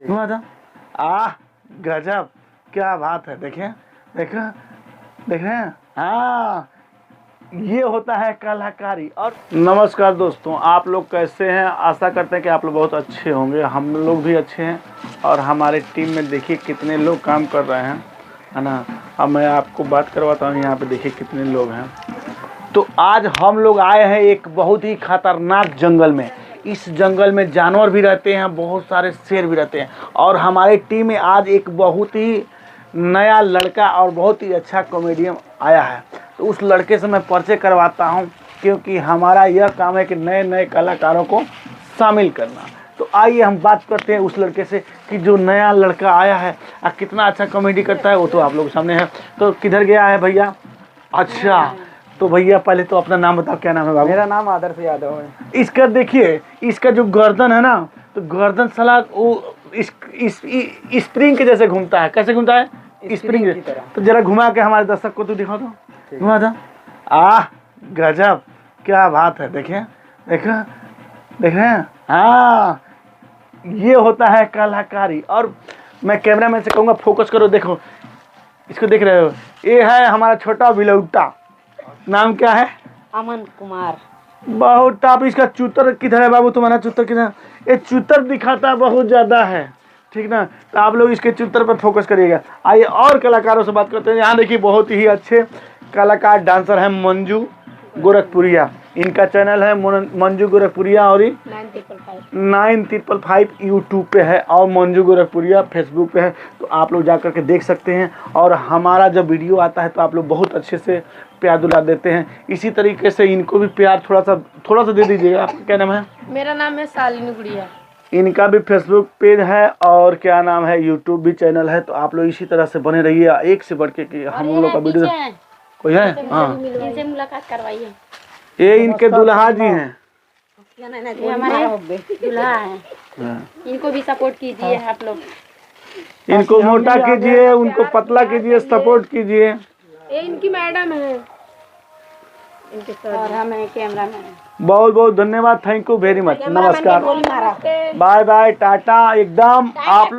हुआ था। गजब, क्या बात है। देखें, देखा, देख रहे हैं। हाँ, ये होता है कलाकारी। और नमस्कार दोस्तों, आप लोग कैसे हैं? आशा करते हैं कि आप लोग बहुत अच्छे होंगे। हम लोग भी अच्छे हैं और हमारे टीम में देखिए कितने लोग काम कर रहे हैं, है ना। अब मैं आपको बात करवाता हूँ। यहाँ पे देखिए कितने लोग हैं। तो आज हम लोग आए हैं एक बहुत ही खतरनाक जंगल में। इस जंगल में जानवर भी रहते हैं, बहुत सारे शेर भी रहते हैं। और हमारी टीम में आज एक बहुत ही नया लड़का और बहुत ही अच्छा कॉमेडियन आया है। तो उस लड़के से मैं परिचय करवाता हूं, क्योंकि हमारा यह काम है कि नए नए कलाकारों को शामिल करना। तो आइए हम बात करते हैं उस लड़के से कि जो नया लड़का आया है कितना अच्छा कॉमेडी करता है। वो तो आप लोग सामने है। तो किधर गया है भैया? अच्छा, तो भैया पहले तो अपना नाम बताओ, क्या नाम है बाबू? मेरा नाम आदर्श यादव है। इसका देखिए, इसका जो गर्दन है ना, तो गर्दन साला वो स्प्रिंग के जैसे घूमता है। कैसे घूमता है? स्प्रिंग की तरह। तो जरा घुमा के हमारे दर्शक को तो दिखा दो। घुमा दो। गजब, क्या बात है। देखें, देखा, देख रहे हैं। हाँ, ये होता है कलाकारी। और मैं कैमरामैन से कहूँगा फोकस करो, देखो इसको, देख रहे हो? ये है हमारा छोटा बिलौटा। नाम क्या है? अमन कुमार। बहुत टाप। इसका चूतर किधर है बाबू? तुम्हारा चूतर किधर? ये चूतर दिखाता बहुत ज्यादा है, ठीक ना। तो आप लोग इसके चूतर पर फोकस करिएगा। आइए और कलाकारों से बात करते हैं। यहाँ देखिए बहुत ही अच्छे कलाकार डांसर हैं, मंजू गोरखपुरिया। इनका चैनल है मंजू गोरखपुरिया और 955 यूट्यूब पे है, और मंजू गोरखपुरिया फेसबुक पे है। तो आप लोग जा कर के देख सकते हैं। और हमारा जब वीडियो आता है तो आप लोग बहुत अच्छे से प्यार दुला देते हैं। इसी तरीके से इनको भी प्यार थोड़ा सा दे दीजिएगा। आपका क्या नाम है? मेरा नाम है शालिनी गुड़िया। इनका भी फेसबुक पेज है और क्या नाम है, यूट्यूब भी चैनल है। तो आप लोग इसी तरह से बने रहिए, एक से बढ़ के कि हम लोग का वीडियो कोई है। हाँ, इनसे मुलाकात करवाइए। ये इनके दुल्हा जी हैं। ये हमारे दुल्हा हैं। इनको भी सपोर्ट कीजिए आप लोग। इनको मोटा कीजिए, उनको पतला कीजिए, सपोर्ट कीजिए। ये इनकी मैडम है, और हम हैं कैमरामैन। बहुत बहुत धन्यवाद। Thank you very much. नमस्कार, बाय बाय, टाटा। एकदम आप लोग